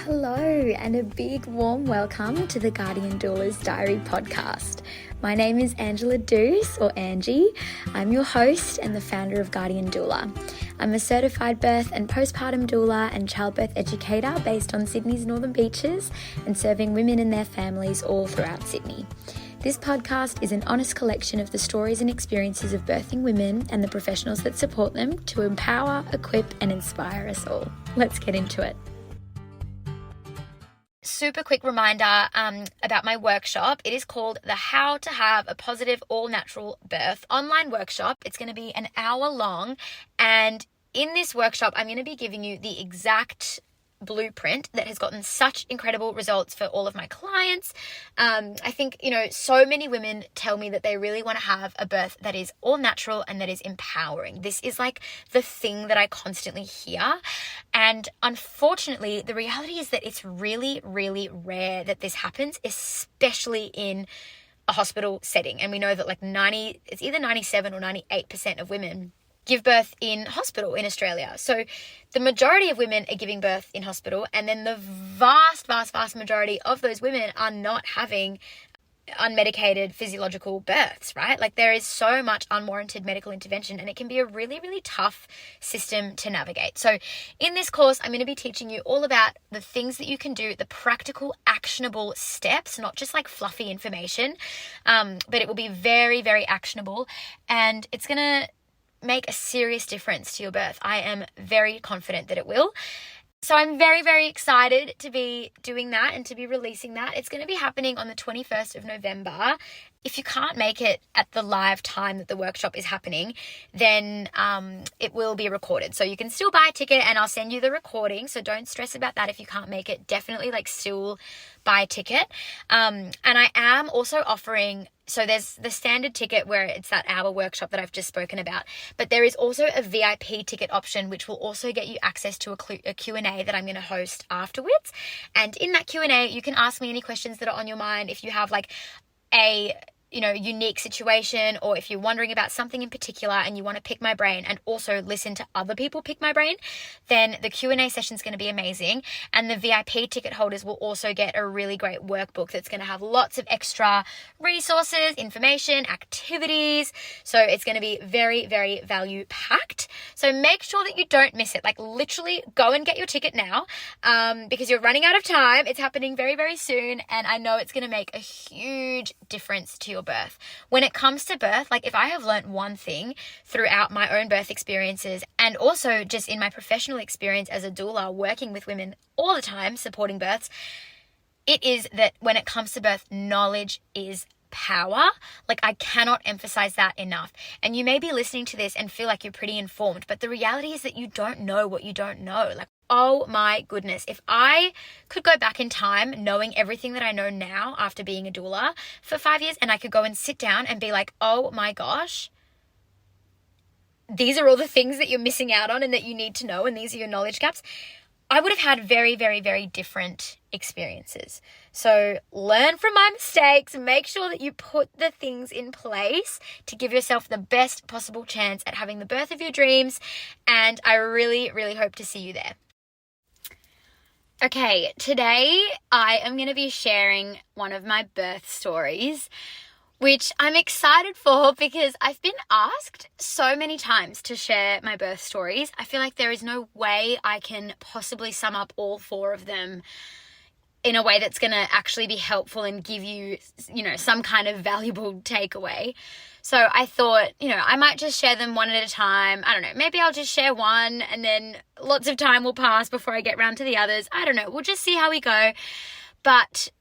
Hello, and a big warm welcome to the Guardian Doula's Diary podcast. My name is Angela Deuce, or Angie. I'm your host and the founder of Guardian Doula. I'm a certified birth and postpartum doula and childbirth educator based on Sydney's Northern Beaches and serving women and their families all throughout Sydney. This podcast is an honest collection of the stories and experiences of birthing women and the professionals that support them to empower, equip, and inspire us all. Let's get into it. Super quick reminder about my workshop. It is called the How to Have a Positive All Natural Birth online workshop. It's going to be an hour long, and in this workshop I'm going to be giving you the exact blueprint that has gotten such incredible results for all of my clients. I think, so many women tell me that they really want to have a birth that is all natural and that is empowering. This is like the thing that I constantly hear. And unfortunately, the reality is that it's really, really rare that this happens, especially in a hospital setting. And we know that it's either 97 or 98% of women give birth in hospital in Australia. So the majority of women are giving birth in hospital, and then the vast, vast, vast majority of those women are not having unmedicated physiological births, right? Like, there is so much unwarranted medical intervention, and it can be a really, really tough system to navigate. So in this course, I'm going to be teaching you all about the things that you can do, the practical, actionable steps, not just like fluffy information, but it will be very, very actionable, and it's going to make a serious difference to your birth. I am very confident that it will. So I'm very, very excited to be doing that and to be releasing that. It's going to be happening on the 21st of November. If you can't make it at the live time that the workshop is happening, then it will be recorded. So you can still buy a ticket and I'll send you the recording. So don't stress about that if you can't make it. Definitely still buy a ticket. And I am also offering, so there's the standard ticket where it's that hour workshop that I've just spoken about, but there is also a VIP ticket option, which will also get you access to a Q&A that I'm going to host afterwards. And in that Q&A, you can ask me any questions that are on your mind. If you have a unique situation, or if you're wondering about something in particular and you want to pick my brain and also listen to other people pick my brain, then the Q&A session is going to be amazing. And the VIP ticket holders will also get a really great workbook that's going to have lots of extra resources, information, activities. So it's going to be very, very value packed. So make sure that you don't miss it. Literally go and get your ticket now, because you're running out of time. It's happening very, very soon. And I know it's going to make a huge difference to your birth. When it comes to birth, if I have learned one thing throughout my own birth experiences, and also just in my professional experience as a doula, working with women all the time, supporting births, it is that when it comes to birth, knowledge is power. I cannot emphasize that enough. And you may be listening to this and feel like you're pretty informed, but the reality is that you don't know what you don't know. Oh my goodness, if I could go back in time knowing everything that I know now after being a doula for 5 years, and I could go and sit down and be like, oh my gosh, these are all the things that you're missing out on and that you need to know, and these are your knowledge gaps, I would have had very, very, very different experiences. So learn from my mistakes, make sure that you put the things in place to give yourself the best possible chance at having the birth of your dreams, and I really, really hope to see you there. Okay, today I am going to be sharing one of my birth stories, which I'm excited for because I've been asked so many times to share my birth stories. I feel like there is no way I can possibly sum up all 4 of them in a way that's going to actually be helpful and give you, some kind of valuable takeaway. So I thought, I might just share them one at a time. I don't know, maybe I'll just share one and then lots of time will pass before I get round to the others. I don't know, we'll just see how we go. But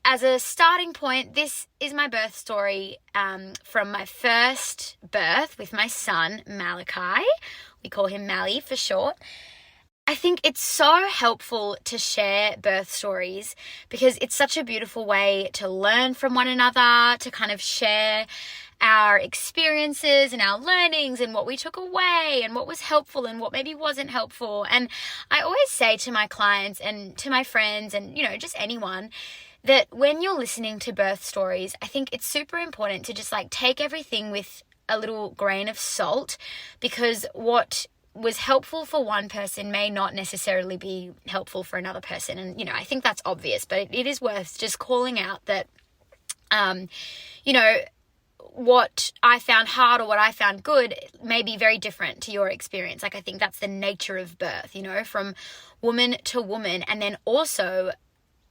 as a starting point, this is my birth story from my first birth with my son, Malachi. We call him Mally for short. I think it's so helpful to share birth stories because it's such a beautiful way to learn from one another, to kind of share our experiences and our learnings and what we took away and what was helpful and what maybe wasn't helpful. And I always say to my clients and to my friends and, just anyone, that when you're listening to birth stories, I think it's super important to just take everything with a little grain of salt, because what was helpful for one person may not necessarily be helpful for another person. And, I think that's obvious, but it is worth just calling out that, what I found hard or what I found good may be very different to your experience. Like, I think that's the nature of birth, from woman to woman, and then also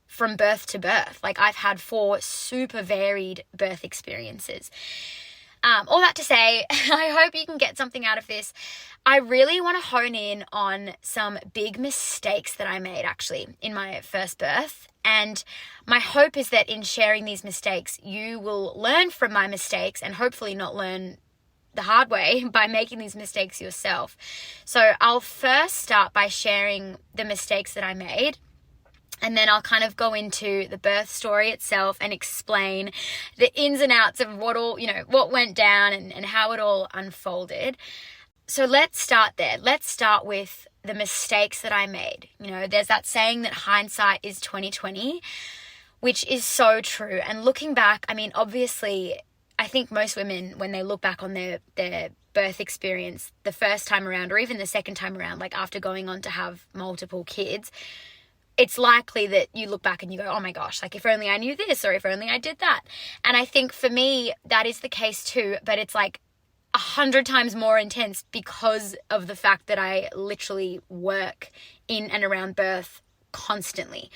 from birth to birth. Like, I've had 4 super varied birth experiences. All that to say, I hope you can get something out of this. I really want to hone in on some big mistakes that I made actually in my first birth. And my hope is that in sharing these mistakes, you will learn from my mistakes and hopefully not learn the hard way by making these mistakes yourself. So I'll first start by sharing the mistakes that I made. And then I'll kind of go into the birth story itself and explain the ins and outs of what went down and how it all unfolded. So let's start there. Let's start with the mistakes that I made. There's that saying that hindsight is 20/20, which is so true. And looking back, obviously, I think most women, when they look back on their birth experience the first time around, or even the second time around, like after going on to have multiple kids, it's likely that you look back and you go, oh my gosh, like if only I knew this, or if only I did that. And I think for me, that is the case too, but it's like 100 times more intense because of the fact that I literally work in and around birth constantly.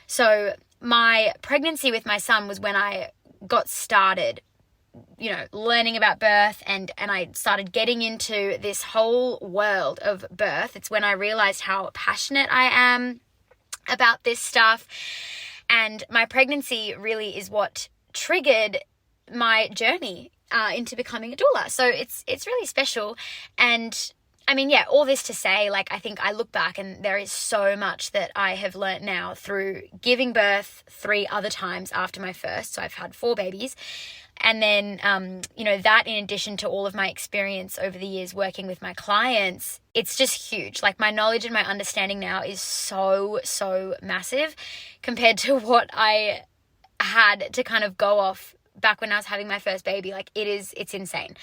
So my pregnancy with my son was when I got started, learning about birth and I started getting into this whole world of birth. It's when I realized how passionate I am about this stuff, and my pregnancy really is what triggered my journey into becoming a doula. So it's really special. And all this to say, like, I think I look back and there is so much that I have learnt now through giving birth 3 other times after my first. So I've had 4 babies. And then, that in addition to all of my experience over the years working with my clients, it's just huge. Like, my knowledge and my understanding now is so, so massive compared to what I had to kind of go off back when I was having my first baby. Like, it's insane.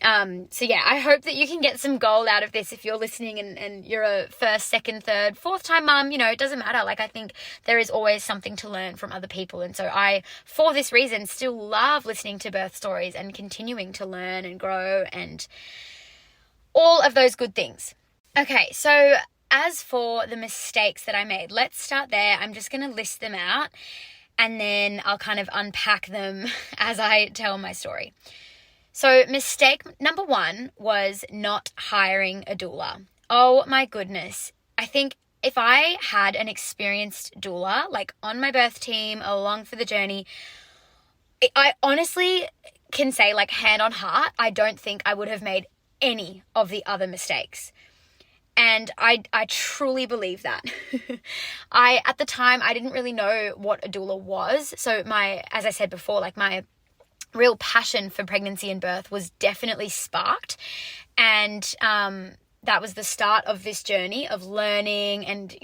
So yeah, I hope that you can get some gold out of this if you're listening and you're a first, second, third, fourth time mum. It doesn't matter. Like, I think there is always something to learn from other people. And so I, for this reason, still love listening to birth stories and continuing to learn and grow and all of those good things. Okay, so as for the mistakes that I made, let's start there. I'm just going to list them out and then I'll kind of unpack them as I tell my story. So mistake number 1 was not hiring a doula. Oh my goodness. I think if I had an experienced doula, like on my birth team, along for the journey, I honestly can say, like, hand on heart, I don't think I would have made any of the other mistakes. And I truly believe that. At the time, I didn't really know what a doula was. So as I said before, like, my real passion for pregnancy and birth was definitely sparked. And that was the start of this journey of learning. And,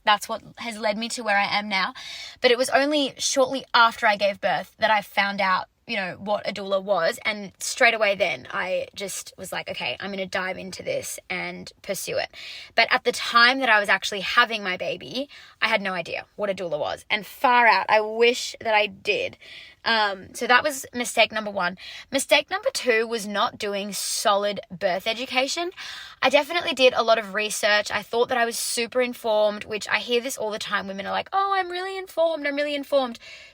that's what has led me to where I am now. But it was only shortly after I gave birth that I found out, what a doula was. And straight away then I just was like, okay, I'm going to dive into this and pursue it. But at the time that I was actually having my baby, I had no idea what a doula was. And far out, I wish that I did. So that was mistake number 1. Mistake number 2 was not doing solid birth education. I definitely did a lot of research. I thought that I was super informed, which I hear this all the time. Women are like, oh, I'm really informed,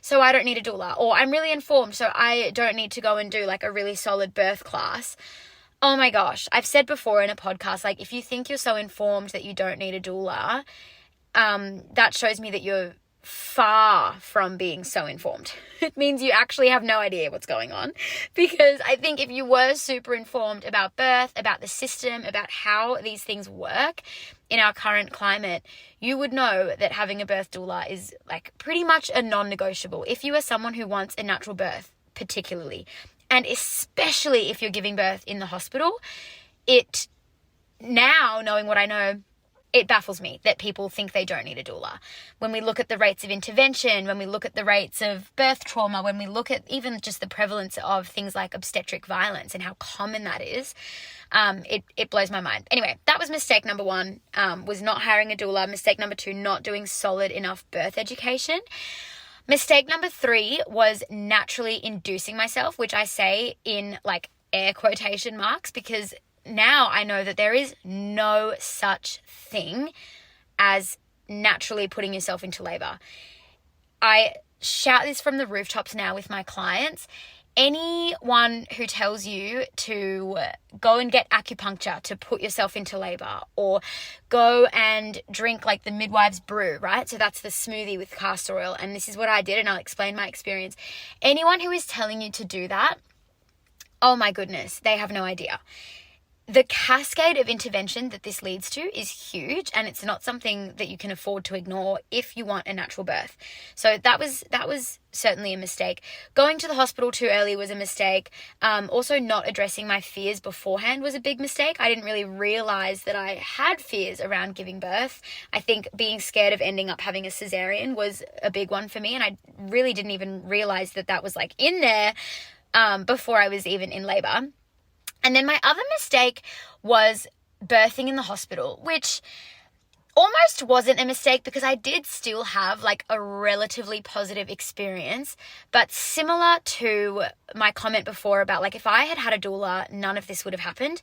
so I don't need a doula. Or I'm really informed, so I don't need to go and do like a really solid birth class. Oh my gosh. I've said before in a podcast, like, if you think you're so informed that you don't need a doula, that shows me that you're far from being so informed. It means you actually have no idea what's going on, because I think if you were super informed about birth, about the system, about how these things work in our current climate, you would know that having a birth doula is like pretty much a non-negotiable if you are someone who wants a natural birth, particularly, and especially if you're giving birth in the hospital. It, now knowing what I know, it baffles me that people think they don't need a doula. When we look at the rates of intervention, when we look at the rates of birth trauma, when we look at even just the prevalence of things like obstetric violence and how common that is, it blows my mind. Anyway, that was mistake number 1, was not hiring a doula. Mistake number 2, not doing solid enough birth education. Mistake number 3 was naturally inducing myself, which I say in like air quotation marks, because now I know that there is no such thing as naturally putting yourself into labor. I shout this from the rooftops now with my clients. Anyone who tells you to go and get acupuncture to put yourself into labor, or go and drink like the midwife's brew, right? So that's the smoothie with castor oil. And this is what I did, and I'll explain my experience. Anyone who is telling you to do that, oh my goodness, they have no idea. The cascade of intervention that this leads to is huge, and it's not something that you can afford to ignore if you want a natural birth. So that was certainly a mistake. Going to the hospital too early was a mistake. Also not addressing my fears beforehand was a big mistake. I didn't really realize that I had fears around giving birth. I think being scared of ending up having a cesarean was a big one for me, and I really didn't even realize that that was like in there before I was even in labor. And then my other mistake was birthing in the hospital, which almost wasn't a mistake because I did still have like a relatively positive experience. But similar to my comment before about like if I had had a doula, none of this would have happened.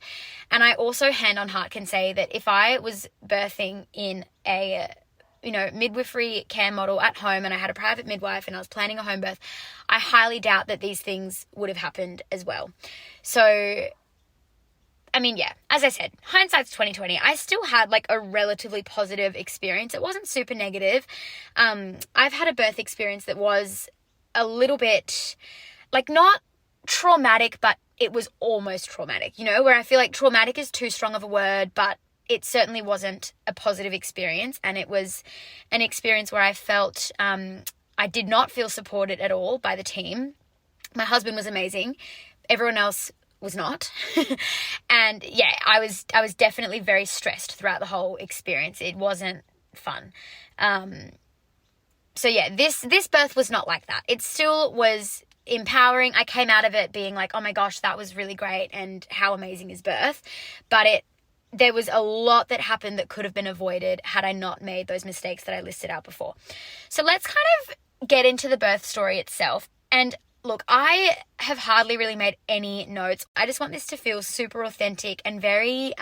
And I also hand on heart can say that if I was birthing in a midwifery care model at home and I had a private midwife and I was planning a home birth, I highly doubt that these things would have happened as well. So I mean, yeah, as I said, hindsight's 2020. I still had like a relatively positive experience. It wasn't super negative. I've had a birth experience that was a little bit like not traumatic, but it was almost traumatic, where I feel like traumatic is too strong of a word, but it certainly wasn't a positive experience. And it was an experience where I felt I did not feel supported at all by the team. My husband was amazing. Everyone else was not. And yeah, I was definitely very stressed throughout the whole experience. It wasn't fun. So yeah, this birth was not like that. It still was empowering. I came out of it being like, oh my gosh, that was really great and how amazing is birth. But there was a lot that happened that could have been avoided had I not made those mistakes that I listed out before. So let's kind of get into the birth story itself. And look, I have hardly really made any notes. I just want this to feel super authentic and very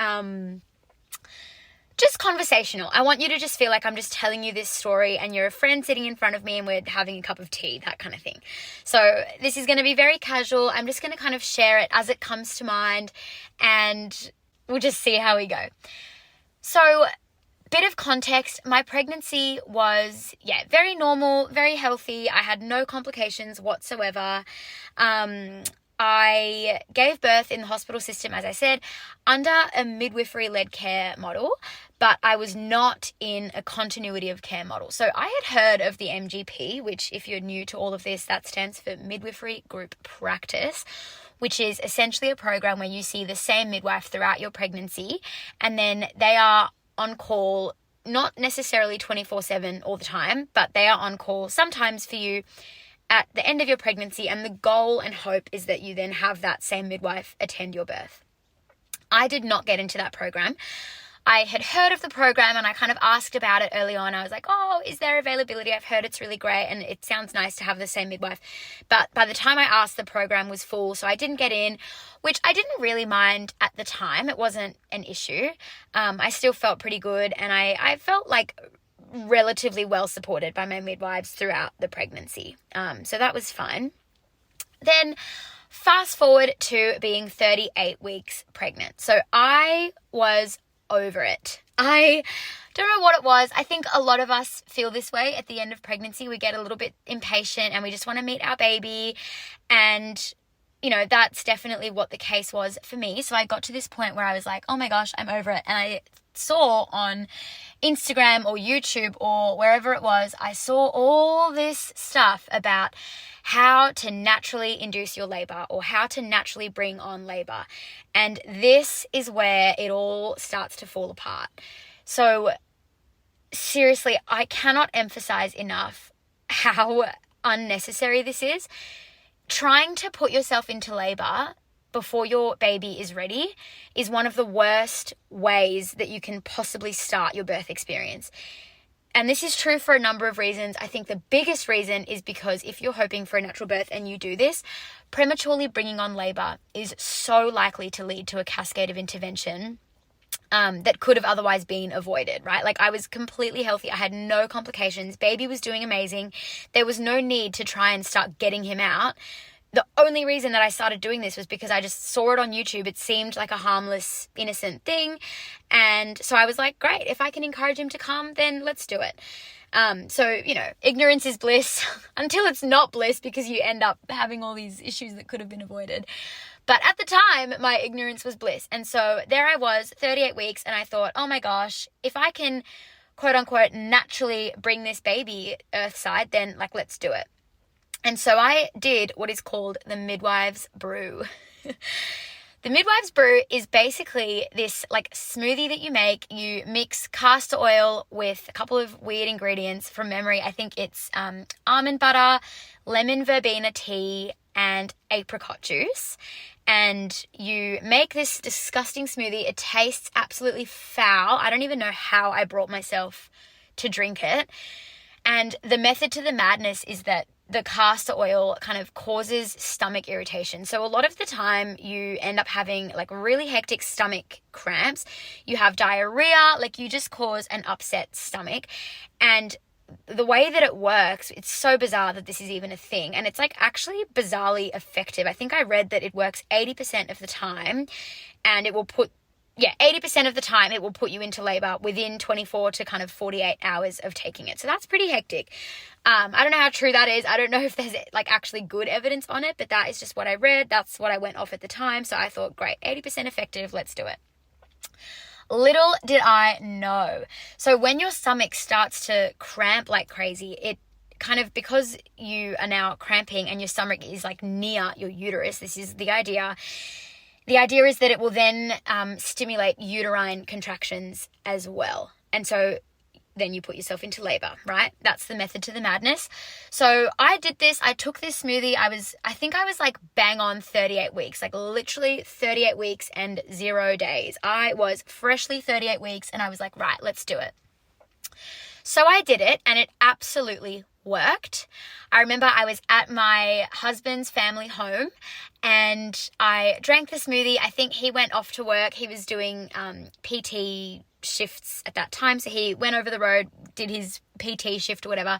just conversational. I want you to just feel like I'm just telling you this story and you're a friend sitting in front of me and we're having a cup of tea, that kind of thing. So this is going to be very casual. I'm just going to kind of share it as it comes to mind and we'll just see how we go. So bit of context, my pregnancy was, very normal, very healthy. I had no complications whatsoever. I gave birth in the hospital system, as I said, under a midwifery-led care model, but I was not in a continuity of care model. So I had heard of the MGP, which if you're new to all of this, that stands for Midwifery Group Practice, which is essentially a program where you see the same midwife throughout your pregnancy, and then they are on call, not necessarily 24/7 all the time, but they are on call sometimes for you at the end of your pregnancy, and the goal and hope is that you then have that same midwife attend your birth. I did not get into that program. I had heard of the program and I kind of asked about it early on. I was like, oh, is there availability? I've heard it's really great and it sounds nice to have the same midwife. But by the time I asked, the program was full, so I didn't get in, which I didn't really mind at the time. It wasn't an issue. I still felt pretty good and I felt like relatively well supported by my midwives throughout the pregnancy. So that was fine. Then fast forward to being 38 weeks pregnant. So I was over it. I don't know what it was. I think a lot of us feel this way at the end of pregnancy. We get a little bit impatient and we just want to meet our baby. And, that's definitely what the case was for me. So I got to this point where I was like, oh my gosh, I'm over it. And I saw on Instagram or YouTube or wherever it was, I saw all this stuff about how to naturally induce your labor or how to naturally bring on labor. And this is where it all starts to fall apart. So seriously, I cannot emphasize enough how unnecessary this is. Trying to put yourself into labor before your baby is ready is one of the worst ways that you can possibly start your birth experience. And this is true for a number of reasons. I think the biggest reason is because if you're hoping for a natural birth and you do this, prematurely bringing on labor is so likely to lead to a cascade of intervention that could have otherwise been avoided, right? Like, I was completely healthy. I had no complications. Baby was doing amazing. There was no need to try and start getting him out. The only reason that I started doing this was because I just saw it on YouTube. It seemed like a harmless, innocent thing. And so I was like, great, if I can encourage him to come, then let's do it. So, ignorance is bliss until it's not bliss, because you end up having all these issues that could have been avoided. But at the time, my ignorance was bliss. And so there I was, 38 weeks, and I thought, oh my gosh, if I can, quote unquote, naturally bring this baby earthside, then let's do it. And so I did what is called the midwife's brew. The midwife's brew is basically this smoothie that you make. You mix castor oil with a couple of weird ingredients. From memory, I think it's almond butter, lemon verbena tea, and apricot juice. And you make this disgusting smoothie. It tastes absolutely foul. I don't even know how I brought myself to drink it. And the method to the madness is that the castor oil kind of causes stomach irritation. So a lot of the time you end up having really hectic stomach cramps. You have diarrhea, you just cause an upset stomach. And the way that it works, it's so bizarre that this is even a thing. And it's actually bizarrely effective. I think I read that it works 80% of the time, and it will put 80% of the time it will put you into labor within 24 to kind of 48 hours of taking it. So that's pretty hectic. I don't know how true that is. I don't know if there's actually good evidence on it, but that is just what I read. That's what I went off at the time. So I thought, great, 80% effective, let's do it. Little did I know. So when your stomach starts to cramp like crazy, it kind of, because you are now cramping and your stomach is near your uterus, this is the idea. The idea is that it will then stimulate uterine contractions as well. And so then you put yourself into labor, right? That's the method to the madness. So I did this. I took this smoothie. I think I was bang on 38 weeks, literally 38 weeks and 0 days. I was freshly 38 weeks and I was right, let's do it. So I did it, and it absolutely worked. I remember I was at my husband's family home and I drank the smoothie. I think he went off to work. He was doing PT shifts at that time. So he went over the road, did his PT shift or whatever.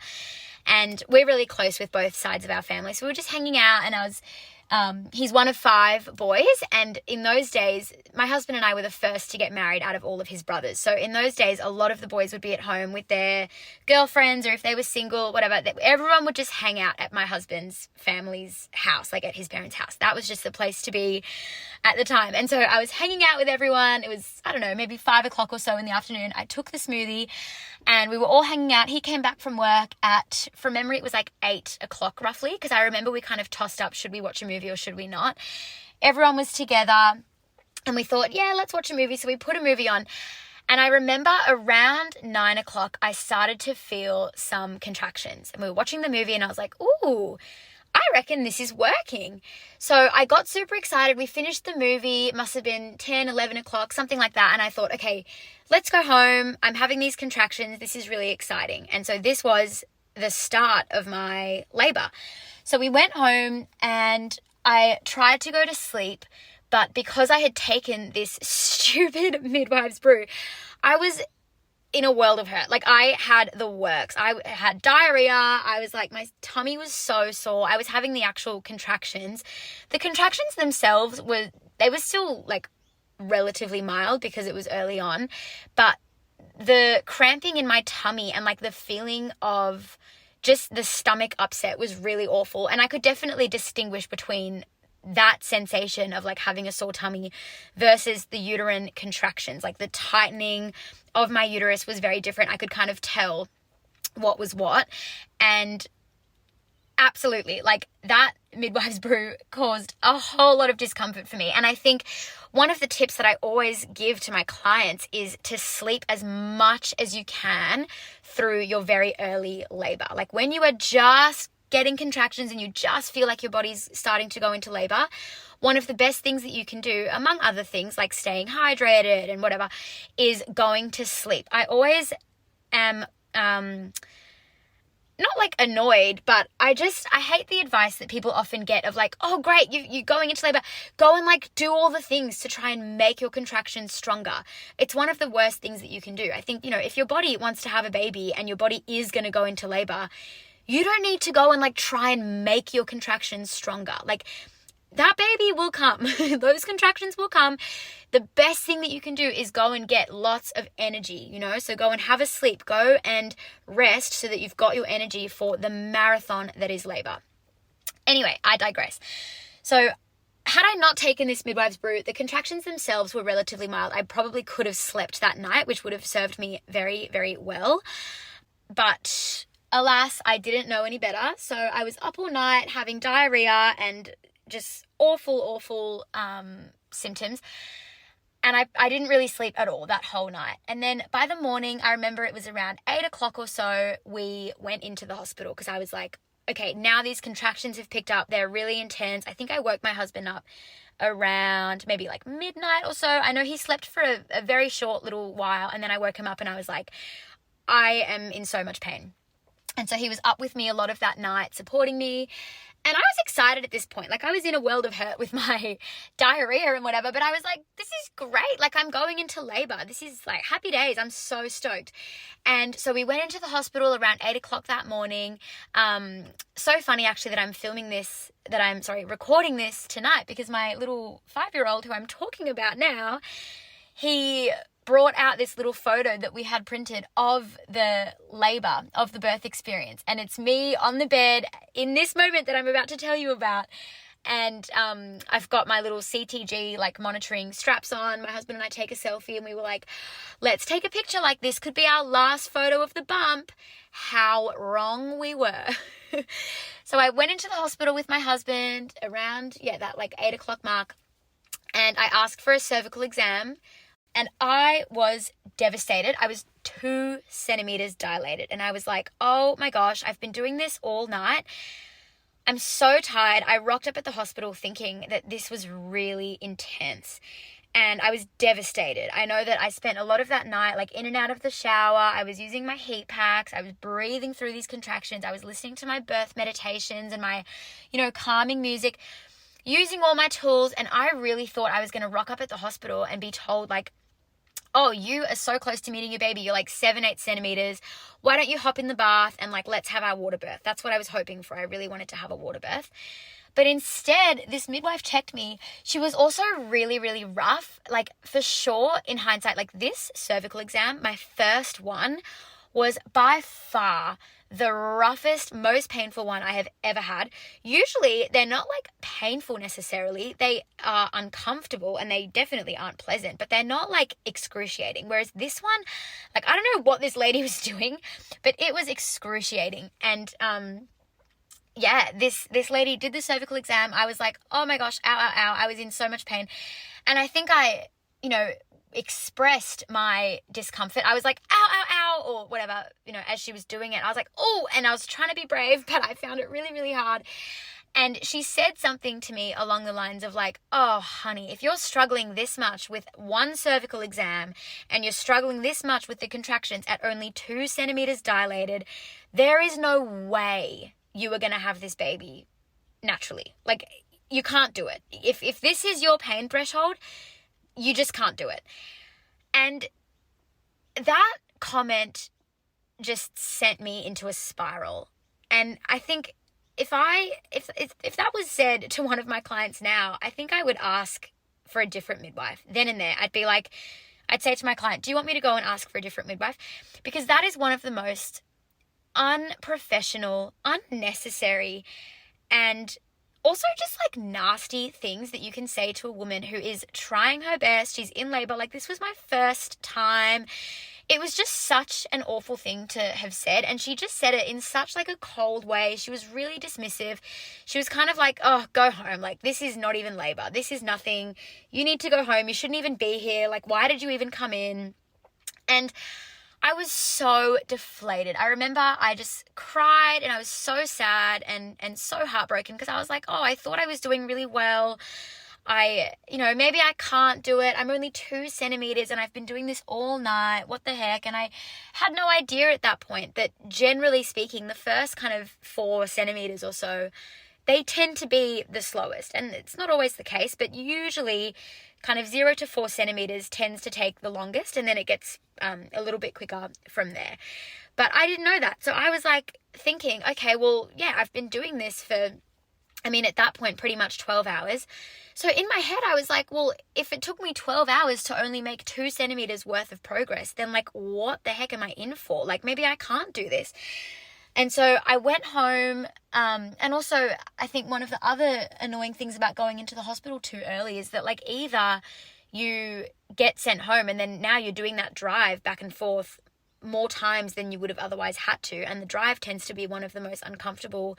And we're really close with both sides of our family. So we were just hanging out, and he's one of 5 boys. And in those days, my husband and I were the first to get married out of all of his brothers. So in those days, a lot of the boys would be at home with their girlfriends, or if they were single, whatever, everyone would just hang out at my husband's family's house, at his parents' house. That was just the place to be at the time. And so I was hanging out with everyone. It was, I don't know, maybe 5 o'clock or so in the afternoon. I took the smoothie and we were all hanging out. He came back from work from memory, it was 8 o'clock roughly, because I remember we kind of tossed up, should we watch a movie or should we not? Everyone was together and we thought, yeah, let's watch a movie. So we put a movie on, and I remember around 9 o'clock, I started to feel some contractions, and we were watching the movie and I was like, ooh, I reckon this is working. So I got super excited. We finished the movie. It must have been 10, 11 o'clock, something like that. And I thought, okay, let's go home. I'm having these contractions. This is really exciting. And so this was the start of my labor. So we went home and I tried to go to sleep, but because I had taken this stupid midwife's brew, I was in a world of hurt. I had the works. I had diarrhea. I was my tummy was so sore. I was having the actual contractions. The contractions themselves were still relatively mild because it was early on, but the cramping in my tummy and the feeling of just the stomach upset was really awful. And I could definitely distinguish between that sensation of having a sore tummy versus the uterine contractions. The tightening of my uterus was very different. I could kind of tell what was what. And Absolutely. Like, that midwife's brew caused a whole lot of discomfort for me. And I think one of the tips that I always give to my clients is to sleep as much as you can through your very early labor. Like, when you are just getting contractions and you just feel like your body's starting to go into labor, one of the best things that you can do, among other things like staying hydrated and whatever, is going to sleep. I always am not like annoyed, but I hate the advice that people often get of like, oh great, you're going into labor, go and like do all the things to try and make your contractions stronger. It's one of the worst things that you can do. I think, if your body wants to have a baby and your body is going to go into labor, you don't need to go and like try and make your contractions stronger. Like, that baby will come. Those contractions will come. The best thing that you can do is go and get lots of energy, so go and have a sleep, go and rest so that you've got your energy for the marathon that is labor. Anyway, I digress. So had I not taken this midwife's brew, the contractions themselves were relatively mild. I probably could have slept that night, which would have served me very, very well. But alas, I didn't know any better. So I was up all night having diarrhea and just awful symptoms. And I didn't really sleep at all that whole night. And then by the morning, I remember it was around 8 o'clock or so, we went into the hospital because I was like, okay, now these contractions have picked up. They're really intense. I think I woke my husband up around maybe like midnight or so. I know he slept for a very short little while. And then I woke him up and I was like, I am in so much pain. And so he was up with me a lot of that night, supporting me. And I was excited at this point. Like, I was in a world of hurt with my diarrhea and whatever, but I was like, this is great. Like, I'm going into labor. This is like happy days. I'm so stoked. And so we went into the hospital around 8 o'clock that morning. So funny actually that I'm recording this tonight, because my little 5-year-old who I'm talking about now, he brought out this little photo that we had printed of the labor, of the birth experience. And it's me on the bed in this moment that I'm about to tell you about. And I've got my little CTG like monitoring straps on. My husband and I take a selfie and we were like, let's take a picture, like this could be our last photo of the bump. How wrong we were. So I went into the hospital with my husband around, that like 8 o'clock mark. And I asked for a cervical exam. And I was devastated. I was 2 centimeters dilated. And I was like, oh my gosh, I've been doing this all night. I'm so tired. I rocked up at the hospital thinking that this was really intense. And I was devastated. I know that I spent a lot of that night like in and out of the shower. I was using my heat packs. I was breathing through these contractions. I was listening to my birth meditations and my, calming music, using all my tools. And I really thought I was going to rock up at the hospital and be told like, oh, you are so close to meeting your baby. You're like 7-8 centimeters. Why don't you hop in the bath and like, let's have our water birth. That's what I was hoping for. I really wanted to have a water birth. But instead, this midwife checked me. She was also really, really rough. Like, for sure, in hindsight, like this cervical exam, my first one, was by far the roughest, most painful one I have ever had. Usually they're not like painful necessarily. They are uncomfortable and they definitely aren't pleasant, but they're not like excruciating. Whereas this one, like, I don't know what this lady was doing, but it was excruciating. And, this lady did the cervical exam. I was like, oh my gosh, ow, ow, ow. I was in so much pain. And I think I, expressed my discomfort. I was like, ow, ow, ow, or whatever, as she was doing it. I was like, oh, and I was trying to be brave, but I found it really, really hard. And she said something to me along the lines of like, oh, honey, if you're struggling this much with one cervical exam and you're struggling this much with the contractions at only 2 centimeters dilated, there is no way you are going to have this baby naturally. Like, you can't do it. If this is your pain threshold, you just can't do it. And that comment just sent me into a spiral. And I think if that was said to one of my clients now, I think I would ask for a different midwife. Then and there, I'd say to my client, do you want me to go and ask for a different midwife? Because that is one of the most unprofessional, unnecessary, and also just like nasty things that you can say to a woman who is trying her best. She's in labor. Like, this was my first time it was just such an awful thing to have said. And she just said it in such like a cold way. She was really dismissive. She was kind of like, oh, go home. Like, this is not even labor. This is nothing. You need to go home. You shouldn't even be here. Like, why did you even come in? And I was so deflated. I remember I just cried and I was so sad and so heartbroken because I was like, oh, I thought I was doing really well. Maybe I can't do it. I'm only 2 centimeters and I've been doing this all night. What the heck? And I had no idea at that point that generally speaking, the first kind of 4 centimeters or so, they tend to be the slowest. And it's not always the case, but usually kind of 0 to 4 centimeters tends to take the longest, and then it gets a little bit quicker from there. But I didn't know that. So I was like thinking, okay, well, yeah, I've been doing this for, at that point, pretty much 12 hours. So in my head, I was like, well, if it took me 12 hours to only make 2 centimeters worth of progress, then like, what the heck am I in for? Like, maybe I can't do this. And so I went home, and also I think one of the other annoying things about going into the hospital too early is that like either you get sent home and then now you're doing that drive back and forth more times than you would have otherwise had to. And the drive tends to be one of the most uncomfortable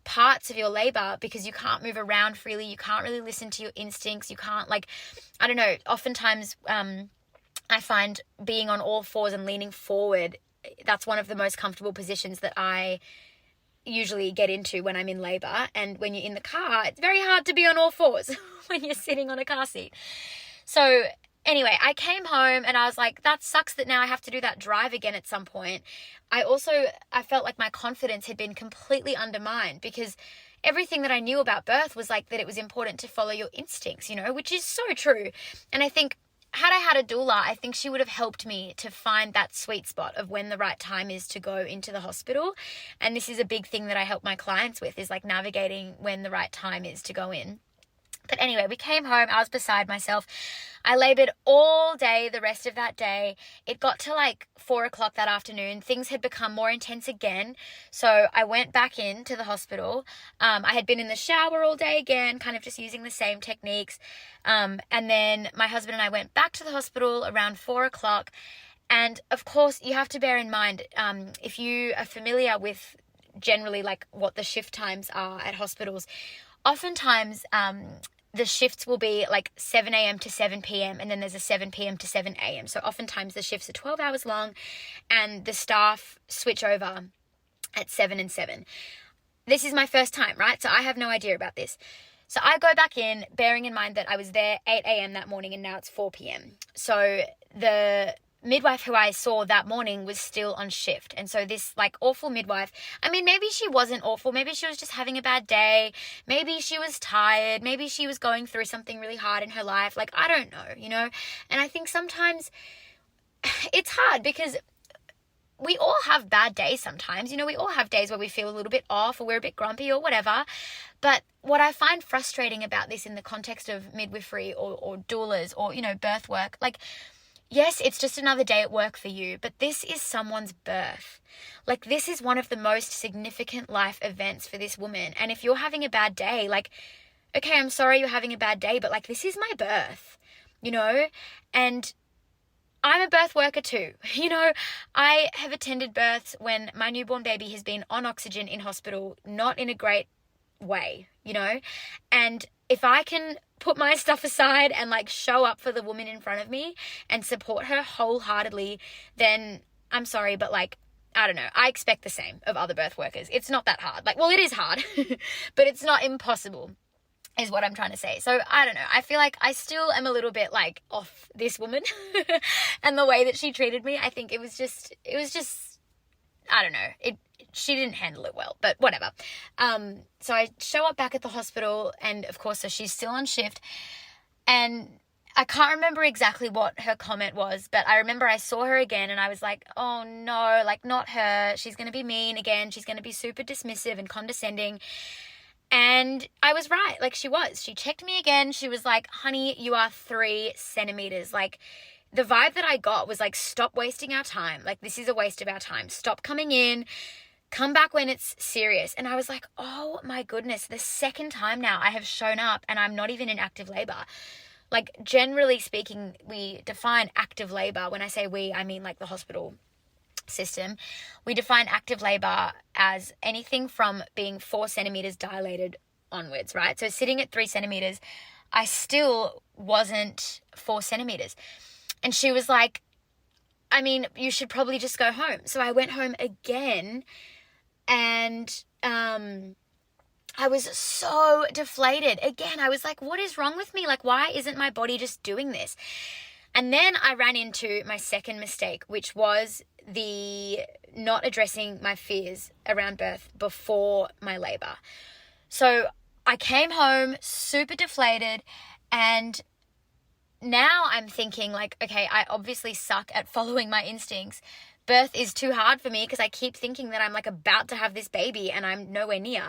parts of your labor because you can't move around freely. You can't really listen to your instincts. You can't oftentimes I find being on all fours and leaning forward, that's one of the most comfortable positions that I usually get into when I'm in labor. And when you're in the car, it's very hard to be on all fours when you're sitting on a car seat. So anyway, I came home and I was like, that sucks that now I have to do that drive again at some point. I felt like my confidence had been completely undermined because everything that I knew about birth was like that it was important to follow your instincts, which is so true. And I think had I had a doula, I think she would have helped me to find that sweet spot of when the right time is to go into the hospital. And this is a big thing that I help my clients with, is like navigating when the right time is to go in. But anyway, we came home. I was beside myself. I labored all day the rest of that day. It got to like 4 o'clock that afternoon. Things had become more intense again. So I went back into the hospital. I had been in the shower all day again, kind of just using the same techniques. And then my husband and I went back to the hospital around 4 o'clock. And of course, you have to bear in mind, if you are familiar with generally like what the shift times are at hospitals, oftentimes, the shifts will be like 7 a.m. to 7 p.m. and then there's a 7 p.m. to 7 a.m. So oftentimes the shifts are 12 hours long and the staff switch over at 7 and 7. This is my first time, right? So I have no idea about this. So I go back in, bearing in mind that I was there 8 a.m. that morning and now it's 4 p.m. So the midwife who I saw that morning was still on shift. And so this like awful midwife, maybe she wasn't awful. Maybe she was just having a bad day. Maybe she was tired. Maybe she was going through something really hard in her life. Like, I don't know, And I think sometimes it's hard because we all have bad days sometimes. We all have days where we feel a little bit off or we're a bit grumpy or whatever. But what I find frustrating about this in the context of midwifery or doulas or, birth work, like, yes, it's just another day at work for you, but this is someone's birth. Like, this is one of the most significant life events for this woman. And if you're having a bad day, like, okay, I'm sorry you're having a bad day, but like, this is my birth, And I'm a birth worker too. I have attended births when my newborn baby has been on oxygen in hospital, not in a great way, And if I can put my stuff aside and like show up for the woman in front of me and support her wholeheartedly, then I'm sorry, but like, I don't know, I expect the same of other birth workers. It's not that hard. Like, well, it is hard, but it's not impossible is what I'm trying to say. So I don't know. I feel like I still am a little bit like off this woman and the way that she treated me. I think it was just, I don't know. She didn't handle it well, but whatever. So I show up back at the hospital and of course, so she's still on shift and I can't remember exactly what her comment was, but I remember I saw her again and I was like, oh no, like not her. She's going to be mean again. She's going to be super dismissive and condescending. And I was right. Like she was. She checked me again. She was like, honey, you are 3 centimeters. Like the vibe that I got was like, stop wasting our time. Like this is a waste of our time. Stop coming in. Come back when it's serious. And I was like, oh my goodness, the second time now I have shown up and I'm not even in active labor. like generally speaking, we define active labor. When I say we, I mean like the hospital system. We define active labor as anything from being 4 centimeters dilated onwards, right? So sitting at 3 centimeters, I still wasn't 4 centimeters. And she was like, I mean, you should probably just go home. So I went home again, and I was so deflated. Again, I was like, what is wrong with me? Like, why isn't my body just doing this? And then I ran into my second mistake, which was the not addressing my fears around birth before my labor. So I came home super deflated, and now I'm thinking like, okay, I obviously suck at following my instincts. Birth is too hard for me because I keep thinking that I'm like about to have this baby and I'm nowhere near.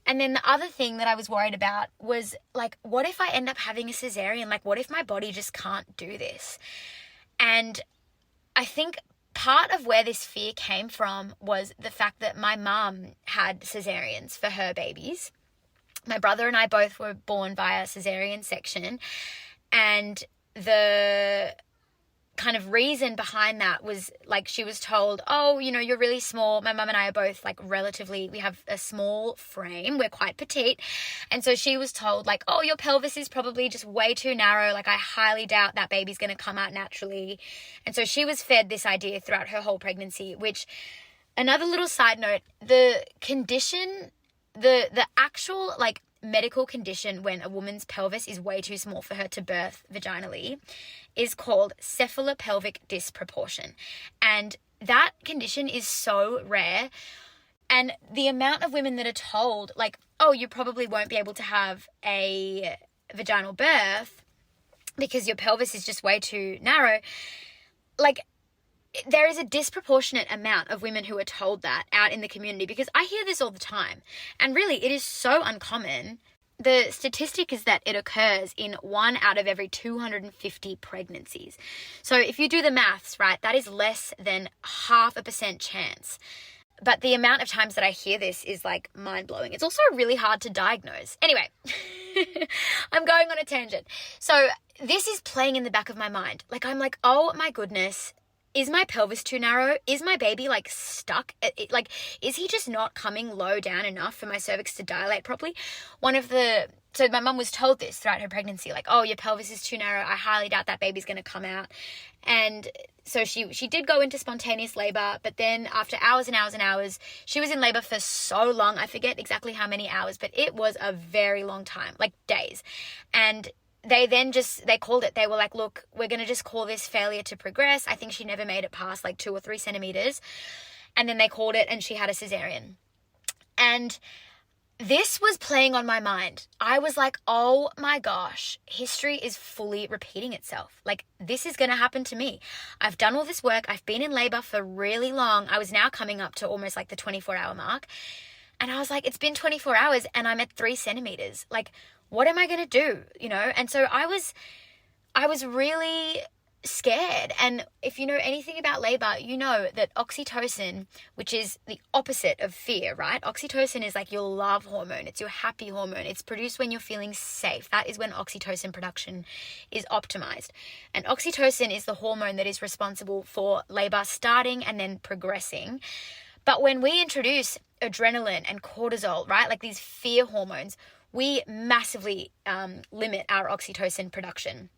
And then the other thing that I was worried about was like, what if I end up having a cesarean? Like, what if my body just can't do this? And I think part of where this fear came from was the fact that my mum had cesareans for her babies. My brother and I both were born via cesarean section. And the kind of reason behind that was like, she was told, oh, you know, you're really small. My mum and I are both like relatively, we have a small frame. We're quite petite. And so she was told like, oh, your pelvis is probably just way too narrow. Like, I highly doubt that baby's going to come out naturally. And so she was fed this idea throughout her whole pregnancy, which, another little side note, the condition, the actual like medical condition when a woman's pelvis is way too small for her to birth vaginally is called cephalopelvic disproportion. And that condition is so rare. And the amount of women that are told like, oh, you probably won't be able to have a vaginal birth because your pelvis is just way too narrow. Like, there is a disproportionate amount of women who are told that out in the community, because I hear this all the time. And really, it is so uncommon. The statistic is that it occurs in 1 out of every 250 pregnancies. So if you do the maths, right, that is less than 0.5% chance. But the amount of times that I hear this is like mind-blowing. It's also really hard to diagnose. Anyway, I'm going on a tangent. So this is playing in the back of my mind. Like, I'm like, oh my goodness, is my pelvis too narrow? Is my baby like stuck? Like, is he just not coming low down enough for my cervix to dilate properly? So my mum was told this throughout her pregnancy, like, oh, your pelvis is too narrow. I highly doubt that baby's going to come out. And so she did go into spontaneous labor, but then after hours and hours and hours, she was in labor for so long. I forget exactly how many hours, but it was a very long time, like days. And they called it. They were like, look, we're going to just call this failure to progress. I think she never made it past like 2 or 3 centimeters. And then they called it and she had a cesarean. And this was playing on my mind. I was like, oh my gosh, history is fully repeating itself. Like, this is going to happen to me. I've done all this work. I've been in labor for really long. I was now coming up to almost like the 24-hour mark. And I was like, it's been 24 hours and I'm at 3 centimeters. Like, what am I going to do? You know? And so I was really scared. And if you know anything about labor, you know that oxytocin, which is the opposite of fear, right? Oxytocin is like your love hormone. It's your happy hormone. It's produced when you're feeling safe. That is when oxytocin production is optimized. And oxytocin is the hormone that is responsible for labor starting and then progressing. But when we introduce adrenaline and cortisol, right, like these fear hormones, we massively limit our oxytocin production.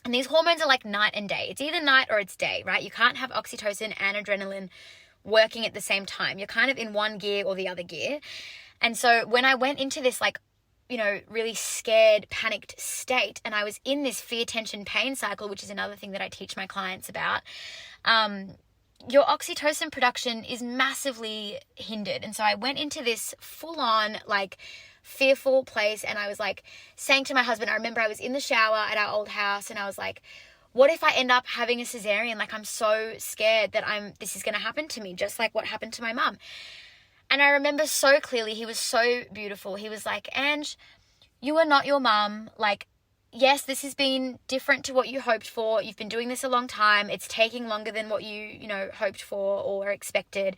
And these hormones are like night and day. It's either night or it's day, right? You can't have oxytocin and adrenaline working at the same time. You're kind of in one gear or the other gear. And so when I went into this like, you know, really scared, panicked state, and I was in this fear, tension, pain cycle, which is another thing that I teach my clients about, your oxytocin production is massively hindered. And so I went into this full-on like fearful place, and I was like saying to my husband, I remember I was in the shower at our old house and I was like, what if I end up having a cesarean? Like, I'm so scared that this is going to happen to me, just like what happened to my mum. And I remember so clearly, he was so beautiful. He was like, Ange, you are not your mum. Like, yes, this has been different to what you hoped for. You've been doing this a long time. It's taking longer than what you hoped for or expected.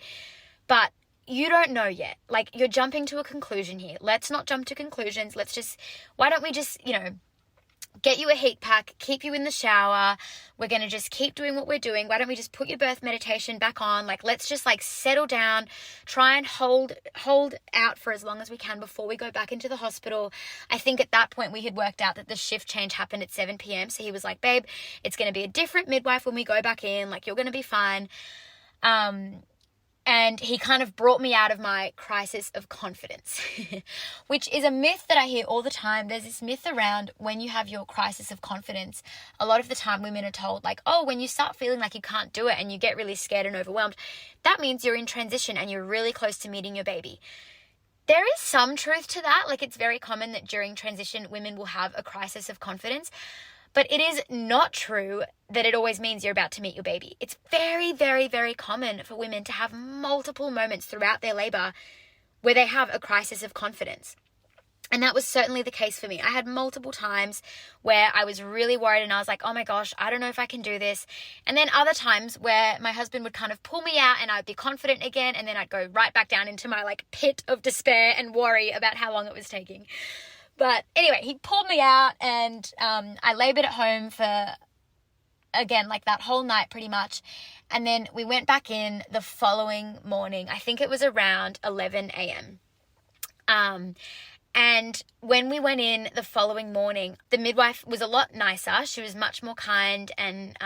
But you don't know yet. Like, you're jumping to a conclusion here. Let's not jump to conclusions. Why don't we just, get you a heat pack, keep you in the shower. We're going to just keep doing what we're doing. Why don't we just put your birth meditation back on? Like, let's just like settle down, try and hold out for as long as we can before we go back into the hospital. I think at that point we had worked out that the shift change happened at 7 p.m. So he was like, babe, it's going to be a different midwife when we go back in. Like, you're going to be fine. And he kind of brought me out of my crisis of confidence, which is a myth that I hear all the time. There's this myth around when you have your crisis of confidence, a lot of the time women are told like, oh, when you start feeling like you can't do it and you get really scared and overwhelmed, that means you're in transition and you're really close to meeting your baby. There is some truth to that. Like, it's very common that during transition, women will have a crisis of confidence. But it is not true that it always means you're about to meet your baby. It's very, very, very common for women to have multiple moments throughout their labor where they have a crisis of confidence. And that was certainly the case for me. I had multiple times where I was really worried and I was like, oh my gosh, I don't know if I can do this. And then other times where my husband would kind of pull me out and I would be confident again. And then I'd go right back down into my like pit of despair and worry about how long it was taking. But anyway, he pulled me out and I labored at home for, again, like that whole night pretty much. And then we went back in the following morning. I think it was around 11 a.m. And when we went in the following morning, the midwife was a lot nicer. She was much more kind and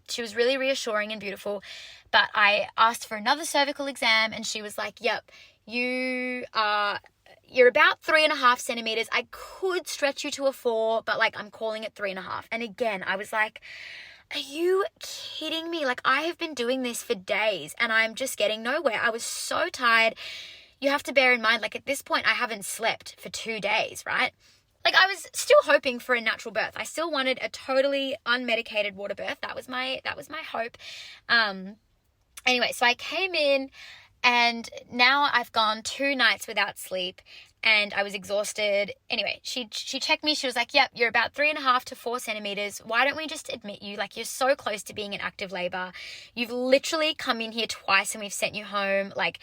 she was really reassuring and beautiful. But I asked for another cervical exam and she was like, yep, you're about 3.5 centimeters. I could stretch you to a 4, but like I'm calling it 3.5. And again, I was like, are you kidding me? Like, I have been doing this for days and I'm just getting nowhere. I was so tired. You have to bear in mind, like at this point, I haven't slept for 2 days, right? Like, I was still hoping for a natural birth. I still wanted a totally unmedicated water birth. That was my hope. Anyway, so I came in. And now I've gone 2 nights without sleep and I was exhausted. Anyway, she checked me. She was like, yep, you're about 3.5 to 4 centimeters. Why don't we just admit you? Like, you're so close to being in active labor. You've literally come in here twice and we've sent you home. Like,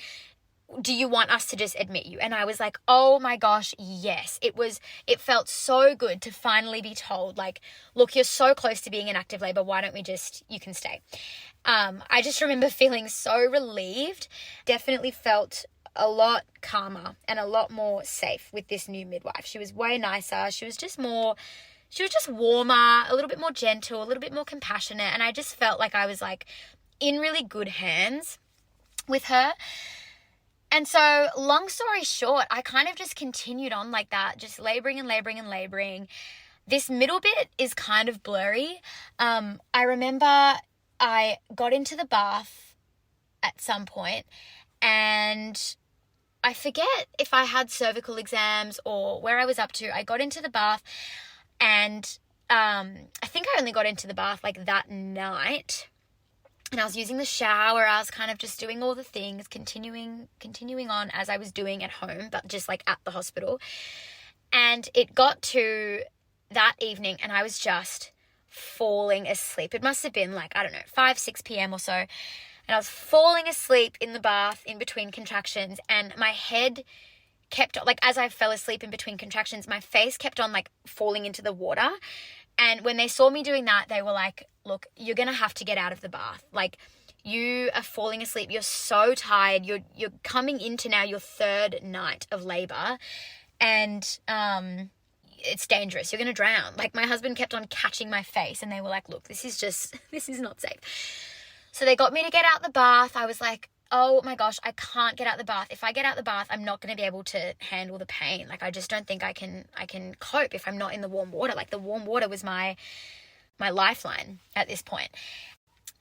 do you want us to just admit you? And I was like, oh my gosh, yes. It felt so good to finally be told, like, look, you're so close to being in active labor. Why don't we you can stay. I just remember feeling so relieved. Definitely felt a lot calmer and a lot more safe with this new midwife. She was way nicer. She was just warmer, a little bit more gentle, a little bit more compassionate. And I just felt like I was like in really good hands with her. And so long story short, I kind of just continued on like that, just laboring and laboring and laboring. This middle bit is kind of blurry. I remember I got into the bath at some point and I forget if I had cervical exams or where I was up to. I got into the bath and I think I only got into the bath like that night. And I was using the shower. I was kind of just doing all the things, continuing on as I was doing at home, but just like at the hospital. And it got to that evening and I was just falling asleep. It must have been like, I don't know, 5, 6 p.m. or so. And I was falling asleep in the bath in between contractions and my head kept, like as I fell asleep in between contractions, my face kept on like falling into the water. And when they saw me doing that, they were like, look, you're going to have to get out of the bath. Like, you are falling asleep. You're so tired. You're coming into now your 3rd night of labor. And it's dangerous. You're going to drown. Like, my husband kept on catching my face. And they were like, look, this is not safe. So they got me to get out the bath. I was like, oh my gosh, I can't get out the bath. If I get out the bath, I'm not going to be able to handle the pain. Like, I just don't think I can cope if I'm not in the warm water. Like, the warm water was my lifeline at this point.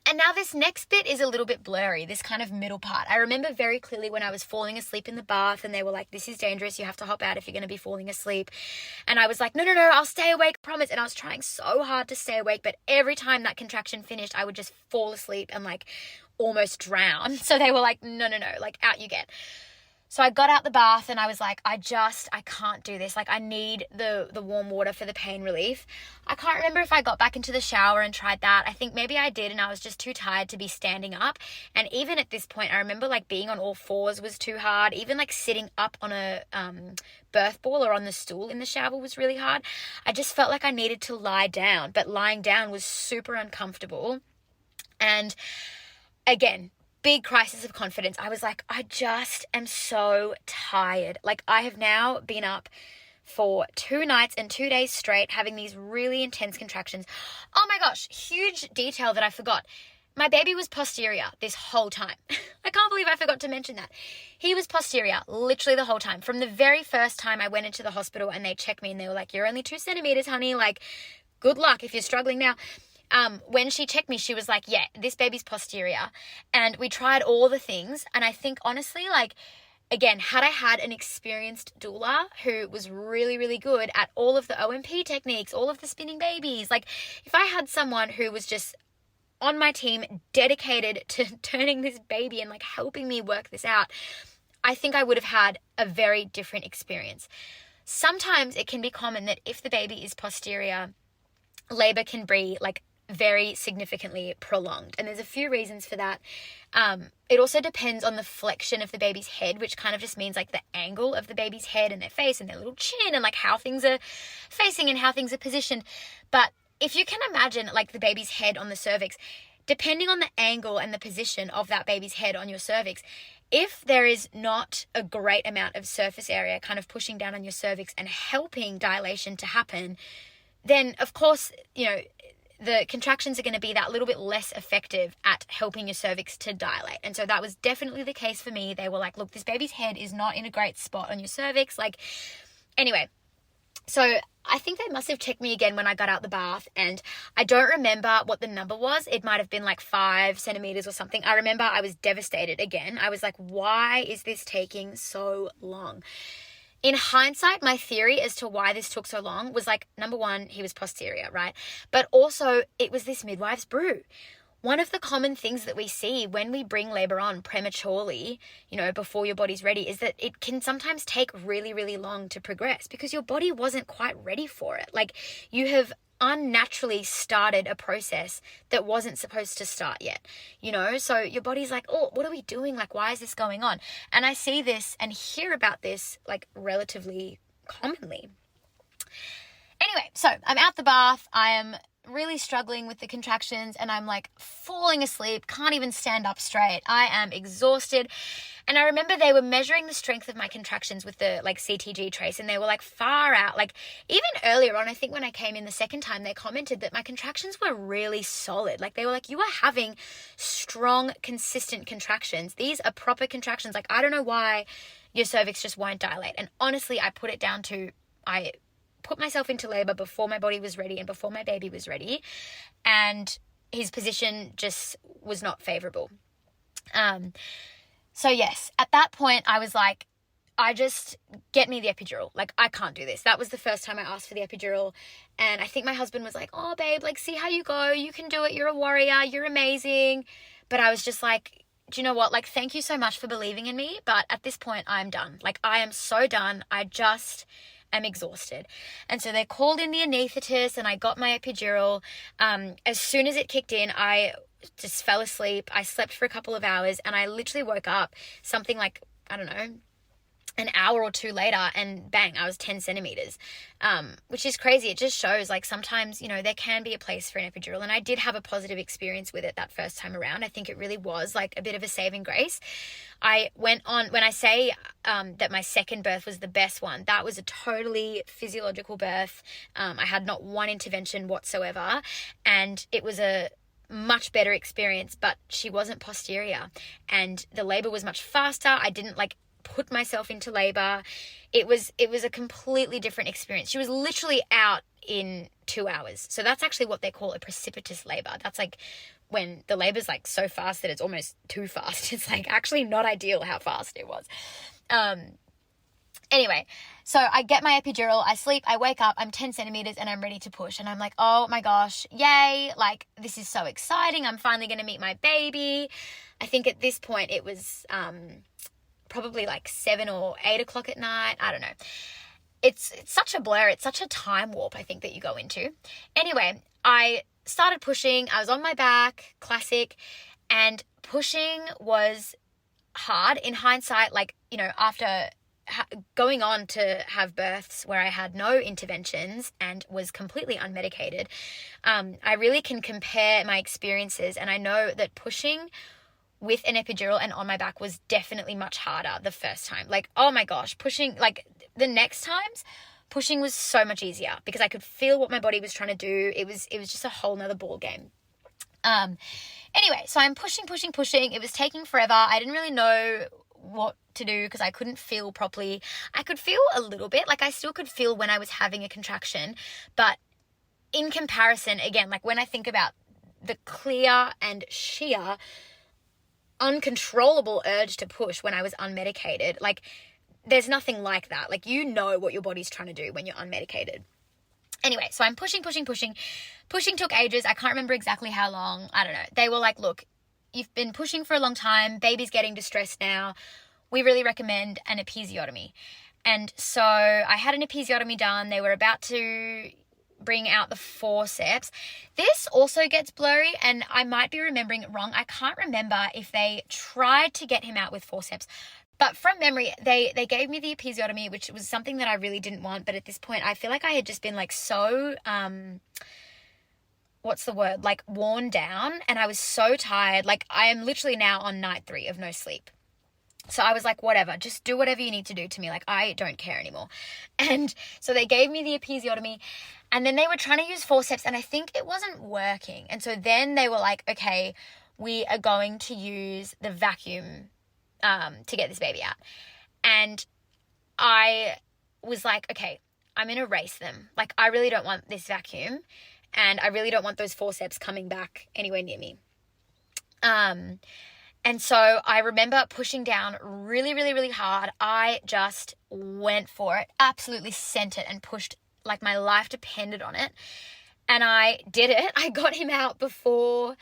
And now this next bit is a little bit blurry, this kind of middle part. I remember very clearly when I was falling asleep in the bath and they were like, this is dangerous. You have to hop out if you're going to be falling asleep. And I was like, no, I'll stay awake, promise. And I was trying so hard to stay awake. But every time that contraction finished, I would just fall asleep and like almost drown. So they were like, no, like out you get. So I got out the bath and I was like, I can't do this. Like, I need the warm water for the pain relief. I can't remember if I got back into the shower and tried that. I think maybe I did, and I was just too tired to be standing up. And even at this point, I remember like being on all fours was too hard. Even like sitting up on a birth ball or on the stool in the shower was really hard. I just felt like I needed to lie down, but lying down was super uncomfortable. And again, big crisis of confidence. I was like, I just am so tired. Like, I have now been up for 2 nights and 2 days straight having these really intense contractions. Oh my gosh, huge detail that I forgot. My baby was posterior this whole time. I can't believe I forgot to mention that. He was posterior literally the whole time. From the very first time I went into the hospital and they checked me and they were like, you're only 2 centimeters, honey. Like, good luck if you're struggling now. When she checked me, she was like, yeah, this baby's posterior. And we tried all the things. And I think honestly, like, again, had I had an experienced doula who was really, really good at all of the OMP techniques, all of the spinning babies, like if I had someone who was just on my team dedicated to turning this baby and like helping me work this out, I think I would have had a very different experience. Sometimes it can be common that if the baby is posterior, labor can be like very significantly prolonged. And there's a few reasons for that. It also depends on the flexion of the baby's head, which kind of just means like the angle of the baby's head and their face and their little chin and like how things are facing and how things are positioned. But if you can imagine like the baby's head on the cervix, depending on the angle and the position of that baby's head on your cervix, if there is not a great amount of surface area kind of pushing down on your cervix and helping dilation to happen, then of course, you know, the contractions are going to be that little bit less effective at helping your cervix to dilate. And so that was definitely the case for me. They were like, look, this baby's head is not in a great spot on your cervix. Like, anyway, so I think they must have checked me again when I got out the bath, and I don't remember what the number was. It might have been like 5 centimeters or something. I remember I was devastated again. I was like, why is this taking so long? In hindsight, my theory as to why this took so long was like, number one, he was posterior, right? But also it was this midwife's brew. One of the common things that we see when we bring labor on prematurely, you know, before your body's ready, is that it can sometimes take really, really long to progress because your body wasn't quite ready for it. Like, you have unnaturally started a process that wasn't supposed to start yet, you know? So your body's like, oh, what are we doing? Like, why is this going on? And I see this and hear about this like relatively commonly. Anyway, so I'm out the bath. I am really struggling with the contractions and I'm like falling asleep, can't even stand up straight. I am exhausted. And I remember they were measuring the strength of my contractions with the like CTG trace, and they were like far out. Like, even earlier on, I think when I came in the second time, they commented that my contractions were really solid. Like, they were like, you are having strong, consistent contractions. These are proper contractions. Like, I don't know why your cervix just won't dilate. And honestly, I put it down to, I put myself into labor before my body was ready and before my baby was ready, and his position just was not favorable. So yes, at that point I was like, I just get me the epidural. Like, I can't do this. That was the first time I asked for the epidural. And I think my husband was like, oh babe, like, see how you go. You can do it. You're a warrior. You're amazing. But I was just like, do you know what? Like, thank you so much for believing in me. But at this point I'm done. Like, I am so done. I just am exhausted. And so they called in the anaesthetist and I got my epidural. As soon as it kicked in, I just fell asleep. I slept for a couple of hours and I literally woke up something like, I don't know, an hour or two later, and bang, I was 10 centimeters, which is crazy. It just shows, like, sometimes, you know, there can be a place for an epidural. And I did have a positive experience with it that first time around. I think it really was like a bit of a saving grace. I went on, when I say that my second birth was the best one, that was a totally physiological birth. I had not one intervention whatsoever, and it was a much better experience, but she wasn't posterior and the labor was much faster. I didn't like put myself into labor. It was a completely different experience. She was literally out in 2 hours. So that's actually what they call a precipitous labor. That's like when the labor's like so fast that it's almost too fast. It's like actually not ideal how fast it was. Anyway, so I get my epidural, I sleep, I wake up, I'm 10 centimeters and I'm ready to push. And I'm like, oh my gosh, yay. Like, this is so exciting. I'm finally going to meet my baby. I think at this point it was, probably like 7 or 8 o'clock at night. I don't know. It's such a blur. It's such a time warp, I think, that you go into. Anyway, I started pushing. I was on my back, classic, and pushing was hard. In hindsight, like, you know, after going on to have births where I had no interventions and was completely unmedicated, I really can compare my experiences, and I know that pushing with an epidural and on my back was definitely much harder the first time. Like, oh my gosh, pushing, like the next times, pushing was so much easier because I could feel what my body was trying to do. It was just a whole nother ball game. Anyway, so I'm pushing. It was taking forever. I didn't really know what to do because I couldn't feel properly. I could feel a little bit, like I still could feel when I was having a contraction, but in comparison, again, like when I think about the clear and sheer uncontrollable urge to push when I was unmedicated, like there's nothing like that. Like, you know what your body's trying to do when you're unmedicated. Anyway, so I'm pushing. Pushing took ages. I can't remember exactly how long. I don't know. They were like, look, you've been pushing for a long time. Baby's getting distressed now. We really recommend an episiotomy. And so I had an episiotomy done. They were about to bring out the forceps. This also gets blurry, and I might be remembering it wrong. I can't remember if they tried to get him out with forceps. But from memory, they gave me the episiotomy, which was something that I really didn't want. But at this point, I feel like I had just been like so, like worn down. And I was so tired. Like, I am literally now on night 3 of no sleep. So I was like, whatever, just do whatever you need to do to me. Like, I don't care anymore. And so they gave me the episiotomy, and then they were trying to use forceps, and I think it wasn't working. And so then they were like, okay, we are going to use the vacuum to get this baby out. And I was like, okay, I'm going to race them. Like, I really don't want this vacuum, and I really don't want those forceps coming back anywhere near me. And so I remember pushing down really, really, really hard. I just went for it, absolutely sent it, and pushed like my life depended on it. And I did it. I got him out before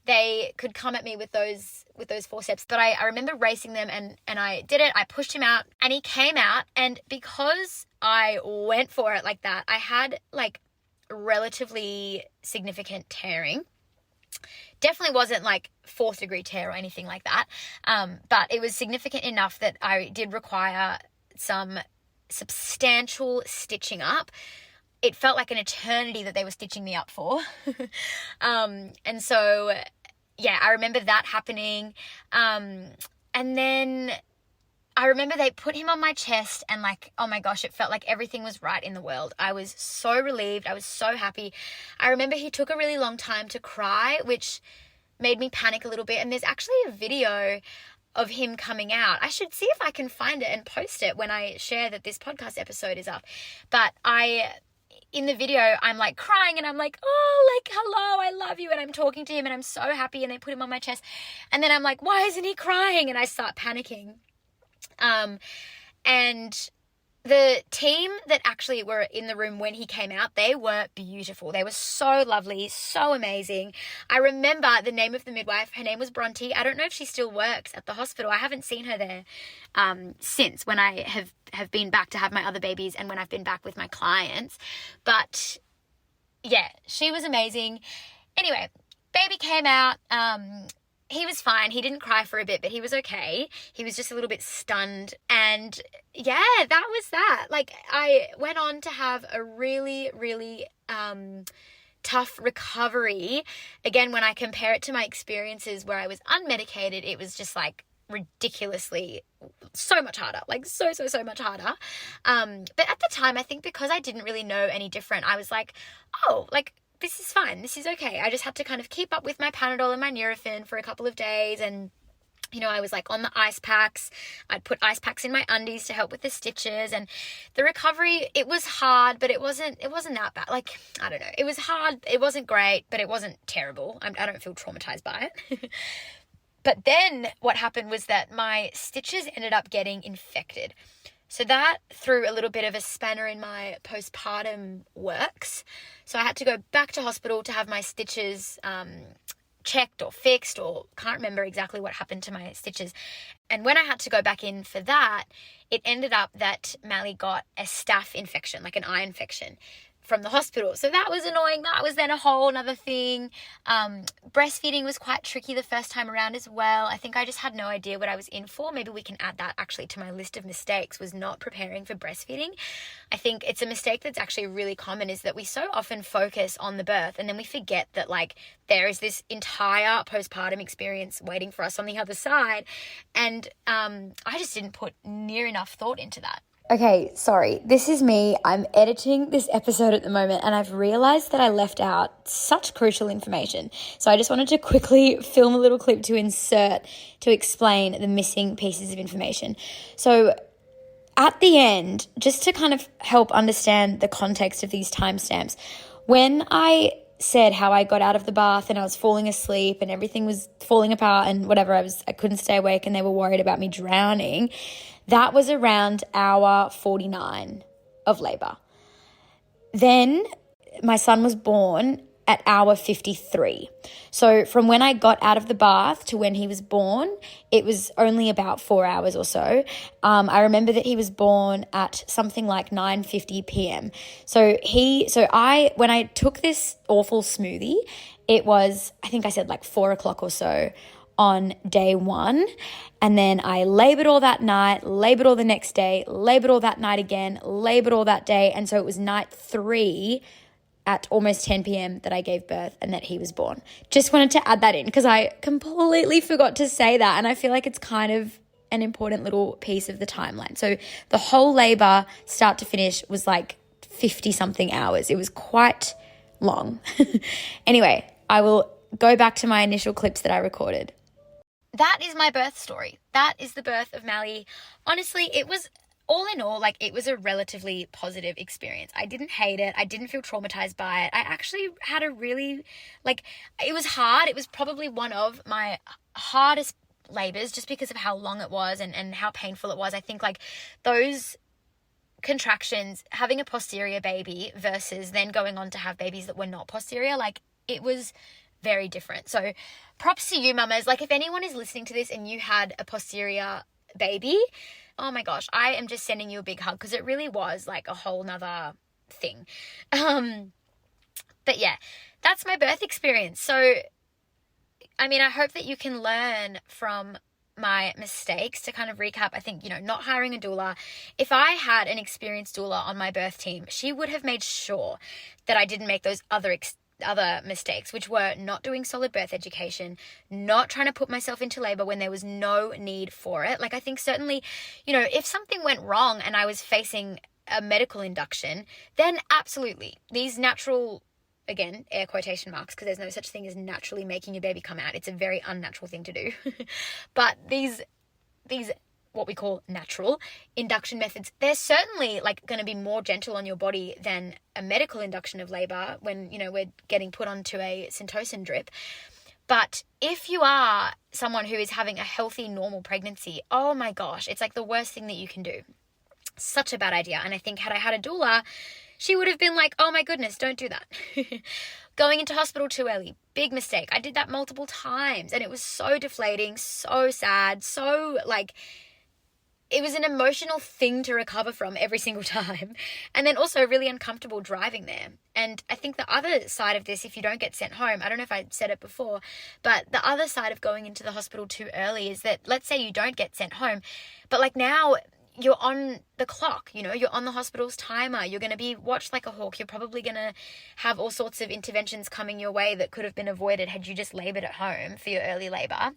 they could come at me with those forceps. But I remember racing them, and I did it. I pushed him out, and he came out. And because I went for it like that, I had like relatively significant tearing. Definitely wasn't like 4th degree tear or anything like that. But it was significant enough that I did require some substantial stitching up. It felt like an eternity that they were stitching me up for. And so, yeah, I remember that happening. And then I remember they put him on my chest, and like, oh my gosh, it felt like everything was right in the world. I was so relieved. I was so happy. I remember he took a really long time to cry, which made me panic a little bit. And there's actually a video of him coming out. I should see if I can find it and post it when I share that this podcast episode is up. But in the video, I'm like crying, and I'm like, oh, like, hello, I love you. And I'm talking to him, and I'm so happy. And they put him on my chest. And then I'm like, why isn't he crying? And I start panicking. And the team that actually were in the room when he came out, they were beautiful. They were so lovely, so amazing. I remember the name of the midwife. Her name was Bronte. I don't know if she still works at the hospital. I haven't seen her there since when I have been back to have my other babies and when I've been back with my clients. But yeah, she was amazing. Anyway, baby came out. He was fine. He didn't cry for a bit, but he was okay. He was just a little bit stunned. And yeah, that was that. Like, I went on to have a really, really tough recovery. Again, when I compare it to my experiences where I was unmedicated, it was just like ridiculously so much harder, like so much harder. But at the time, I think because I didn't really know any different, I was like, oh, like, this is fine. This is okay. I just had to kind of keep up with my Panadol and my Nurofen for a couple of days. And, you know, I was like on the ice packs. I'd put ice packs in my undies to help with the stitches. And the recovery, it was hard, but it wasn't that bad. Like, I don't know. It was hard. It wasn't great, but it wasn't terrible. I don't feel traumatized by it. But then what happened was that my stitches ended up getting infected. So that threw a little bit of a spanner in my postpartum works. So I had to go back to hospital to have my stitches checked or fixed, or can't remember exactly what happened to my stitches. And when I had to go back in for that, it ended up that Mally got a staph infection, like an eye infection, from the hospital. So that was annoying. That was then a whole nother thing. Breastfeeding was quite tricky the first time around as well. I think I just had no idea what I was in for. Maybe we can add that actually to my list of mistakes, was not preparing for breastfeeding. I think it's a mistake that's actually really common, is that we so often focus on the birth and then we forget that like there is this entire postpartum experience waiting for us on the other side. And I just didn't put near enough thought into that. Okay, sorry, this is me. I'm editing this episode at the moment and I've realized that I left out such crucial information. So I just wanted to quickly film a little clip to insert to explain the missing pieces of information. So at the end, just to kind of help understand the context of these timestamps, when I said how I got out of the bath and I was falling asleep and everything was falling apart and whatever, I couldn't stay awake and they were worried about me drowning, that was around hour 49 of labor. Then my son was born at hour 53. So from when I got out of the bath to when he was born, it was only about 4 hours or so. I remember that he was born at something like 9:50 p.m. So when I took this awful smoothie, it was, I think I said like 4 o'clock or so on day 1. And then I labored all that night, labored all the next day, labored all that night again, labored all that day. And so it was night 3 at almost 10 p.m. that I gave birth and that he was born. Just wanted to add that in because I completely forgot to say that. And I feel like it's kind of an important little piece of the timeline. So the whole labor, start to finish, was like 50 something hours. It was quite long. Anyway, I will go back to my initial clips that I recorded. That is my birth story. That is the birth of Mally. Honestly, it was, all in all, like, it was a relatively positive experience. I didn't hate it. I didn't feel traumatized by it. I actually had a really, like, it was hard. It was probably one of my hardest labors just because of how long it was and how painful it was. I think, like, those contractions, having a posterior baby versus then going on to have babies that were not posterior, like, it was very different. So props to you, mamas. Like, if anyone is listening to this and you had a posterior baby, oh my gosh, I am just sending you a big hug because it really was like a whole nother thing. But yeah, that's my birth experience. So, I mean, I hope that you can learn from my mistakes. To kind of recap, I think, not hiring a doula. If I had an experienced doula on my birth team, she would have made sure that I didn't make those other mistakes, which were not doing solid birth education, not trying to put myself into labor when there was no need for it. Like, I think certainly, if something went wrong and I was facing a medical induction, then absolutely, these natural, again, air quotation marks, because there's no such thing as naturally making your baby come out. It's a very unnatural thing to do. But these what we call natural induction methods, they're certainly like going to be more gentle on your body than a medical induction of labor when, we're getting put onto a Syntocin drip. But if you are someone who is having a healthy, normal pregnancy, oh my gosh, it's like the worst thing that you can do. Such a bad idea. And I think had I had a doula, she would have been like, oh my goodness, don't do that. Going into hospital too early, big mistake. I did that multiple times and it was so deflating, so sad, so like, it was an emotional thing to recover from every single time. And then also really uncomfortable driving there. And I think the other side of this, if you don't get sent home, I don't know if I said it before, but the other side of going into the hospital too early is that, let's say you don't get sent home, but like now you're on the clock, you're on the hospital's timer. You're going to be watched like a hawk. You're probably going to have all sorts of interventions coming your way that could have been avoided had you just labored at home for your early labor.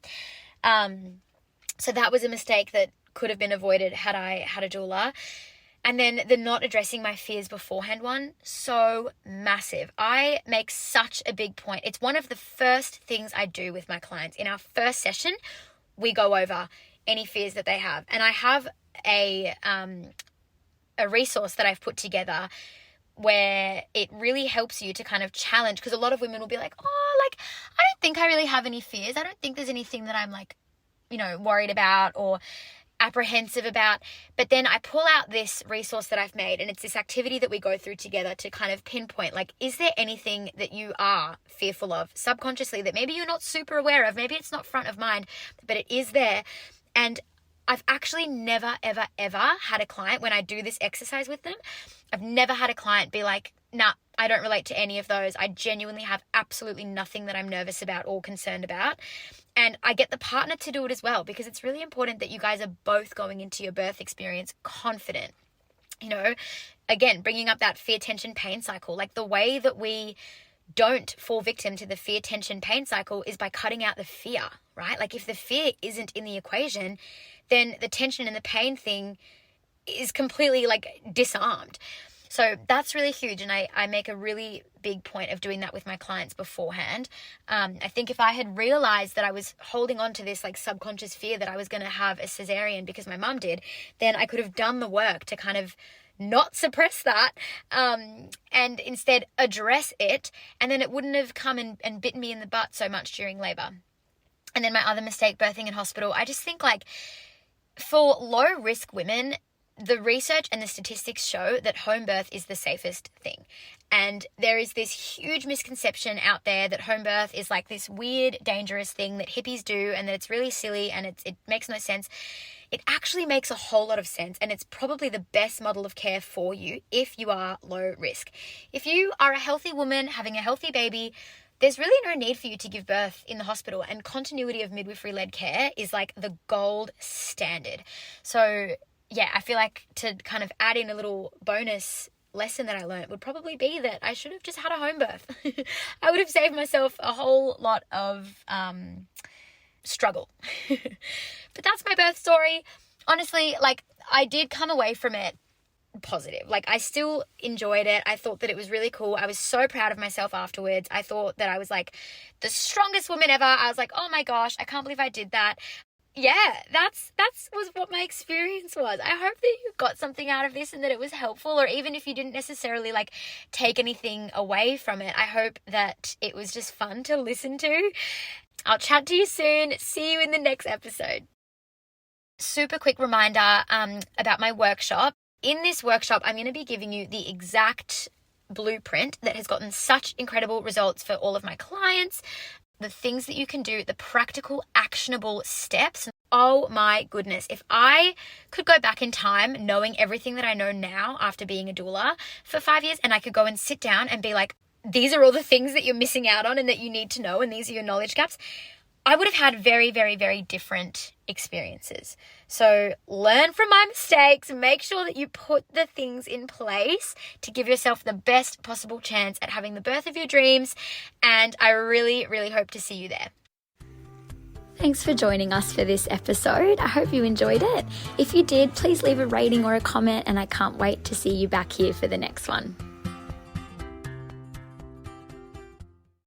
So that was a mistake that could have been avoided had I had a doula. And then the not addressing my fears beforehand one, so massive. I make such a big point. It's one of the first things I do with my clients. In our first session, we go over any fears that they have. And I have a resource that I've put together where it really helps you to kind of challenge, because a lot of women will be like, oh, like, I don't think I really have any fears. I don't think there's anything that I'm like, worried about, or apprehensive about. But then I pull out this resource that I've made, and it's this activity that we go through together to kind of pinpoint, like, is there anything that you are fearful of subconsciously that maybe you're not super aware of? Maybe it's not front of mind, but it is there. And I've actually never, ever, ever had a client, when I do this exercise with them, I've never had a client be like, nah, I don't relate to any of those. I genuinely have absolutely nothing that I'm nervous about or concerned about. And I get the partner to do it as well, because it's really important that you guys are both going into your birth experience confident. You know, again, bringing up that fear, tension, pain cycle. Like, the way that we don't fall victim to the fear, tension, pain cycle is by cutting out the fear, right? Like, if the fear isn't in the equation, then the tension and the pain thing is completely like disarmed. So that's really huge. And I make a really big point of doing that with my clients beforehand. I think if I had realized that I was holding on to this like subconscious fear that I was going to have a cesarean because my mum did, then I could have done the work to kind of not suppress that, and instead address it. And then it wouldn't have come and bitten me in the butt so much during labor. And then my other mistake, birthing in hospital, I just think like for low risk women, the research and the statistics show that home birth is the safest thing. And there is this huge misconception out there that home birth is like this weird, dangerous thing that hippies do, and that it's really silly and it makes no sense. It actually makes a whole lot of sense, and it's probably the best model of care for you if you are low risk. If you are a healthy woman having a healthy baby, there's really no need for you to give birth in the hospital, and continuity of midwifery-led care is like the gold standard. So yeah, I feel like to kind of add in a little bonus lesson that I learned would probably be that I should have just had a home birth. I would have saved myself a whole lot of struggle. But that's my birth story. Honestly, like, I did come away from it positive. Like, I still enjoyed it. I thought that it was really cool. I was so proud of myself afterwards. I thought that I was like the strongest woman ever. I was like, oh my gosh, I can't believe I did that. Yeah, that's was what my experience was. I hope that you got something out of this and that it was helpful, or even if you didn't necessarily like take anything away from it, I hope that it was just fun to listen to. I'll chat to you soon. See you in the next episode. Super quick reminder about my workshop. In this workshop, I'm going to be giving you the exact blueprint that has gotten such incredible results for all of my clients. The things that you can do, the practical, actionable steps. Oh my goodness. If I could go back in time knowing everything that I know now after being a doula for 5 years, and I could go and sit down and be like, these are all the things that you're missing out on and that you need to know, and these are your knowledge gaps, I would have had very, very, very different experiences. So learn from my mistakes, make sure that you put the things in place to give yourself the best possible chance at having the birth of your dreams. And I really, really hope to see you there. Thanks for joining us for this episode. I hope you enjoyed it. If you did, please leave a rating or a comment, and I can't wait to see you back here for the next one.